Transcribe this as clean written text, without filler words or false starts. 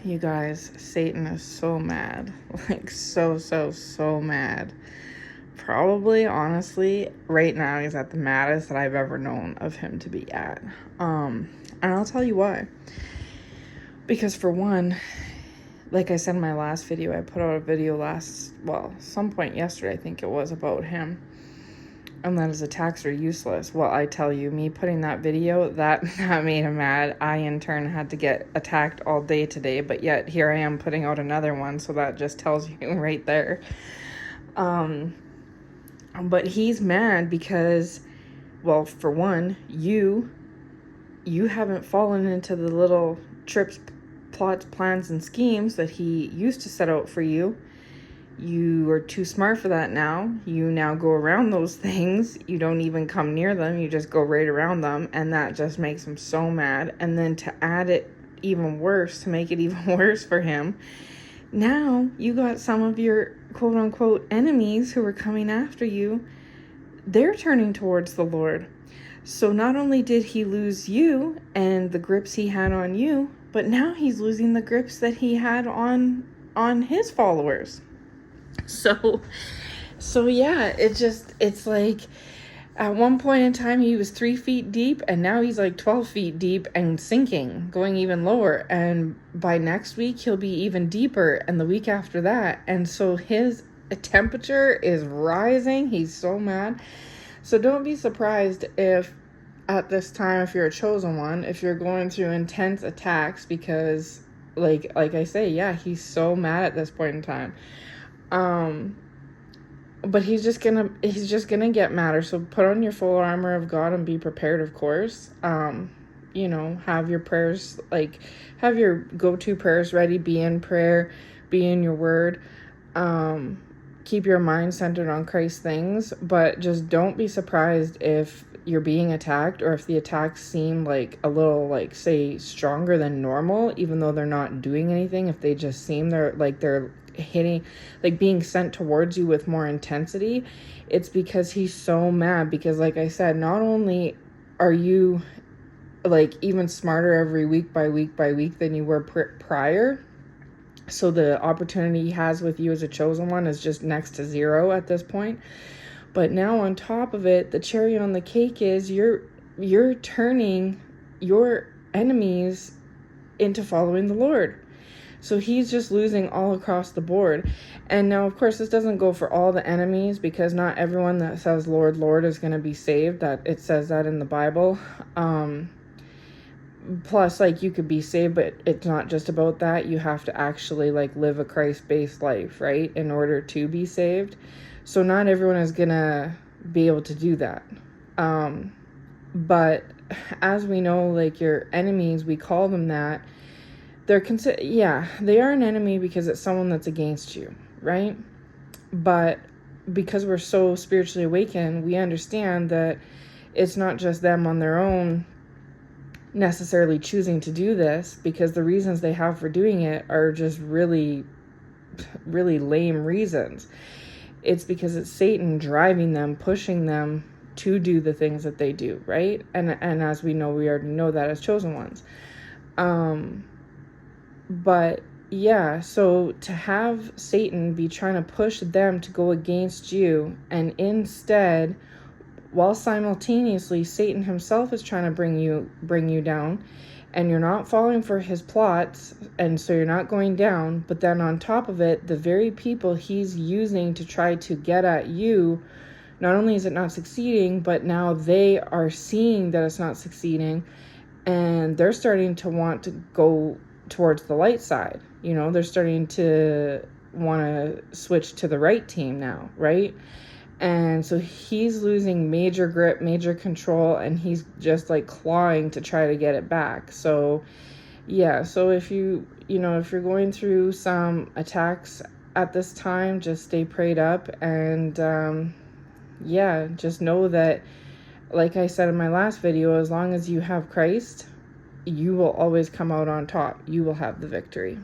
You guys, Satan is so mad. Like, so mad. Probably, honestly, right now he's at the maddest that I've ever known of him to be at. And I'll tell you why. Because for one, like I said in my last video, I put out a video some point yesterday, I think it was, about him. And that his attacks are useless. Well, I tell you, me putting that video, that made him mad. I, in turn, had to get attacked all day today, but yet here I am putting out another one, so that just tells you right there. But he's mad because, well, for one, you haven't fallen into the little trips, plots, plans, and schemes that he used to set out for you. You are too smart for that now. You now go around those things. You don't even come near them. You just go right around them. And that just makes him so mad. And then to add it even worse, to make it even worse for him, now you got some of your quote unquote enemies who are coming after you. They're turning towards the Lord. So not only did he lose you and the grips he had on you, but now he's losing the grips that he had on his followers. So yeah, it's like at one point in time he was 3 feet deep, and now he's like 12 feet deep and sinking, going even lower. And by next week he'll be even deeper, and the week after that. And so his temperature is rising. He's so mad. So don't be surprised if at this time, if you're a chosen one, if you're going through intense attacks, because like I say, yeah, he's so mad at this point in time. But he's just gonna get madder. So put on your full armor of God and be prepared, of course. Have your prayers, like have your go-to prayers ready, be in prayer, be in your word. Keep your mind centered on Christ things, but just don't be surprised if you're being attacked, or if the attacks seem like a little, like, say, stronger than normal, even though they're not doing anything. If they just seem they're hitting, like being sent towards you with more intensity, it's because he's so mad. Because like I said, not only are you like even smarter every week by week than you were prior, so the opportunity he has with you as a chosen one is just next to zero at this point. But now on top of it, the cherry on the cake is you're turning your enemies into following the Lord. So he's just losing all across the board. And now, of course, this doesn't go for all the enemies, because not everyone that says Lord, Lord is going to be saved. That it says that in the Bible. Plus, like, you could be saved, but it's not just about that. You have to actually like live a Christ-based life, right, in order to be saved. So not everyone is going to be able to do that. But as we know, like, your enemies, we call them that. They are an enemy because it's someone that's against you, right? But because we're so spiritually awakened, we understand that it's not just them on their own necessarily choosing to do this, because the reasons they have for doing it are just really, really lame reasons. It's because it's Satan driving them, pushing them to do the things that they do, right? And as we know, we already know that as chosen ones. But yeah, so to have Satan be trying to push them to go against you, and instead, while simultaneously Satan himself is trying to bring you down, and you're not falling for his plots, and so you're not going down, but then on top of it, the very people he's using to try to get at you, not only is it not succeeding, but now they are seeing that it's not succeeding, and they're starting to want to go towards the light side. They're starting to want to switch to the right team now, right? And so he's losing major grip, major control, and he's just like clawing to try to get it back. So yeah, so if you're going through some attacks at this time, just stay prayed up, and just know that, like I said in my last video, as long as you have Christ, you will always come out on top. You will have the victory.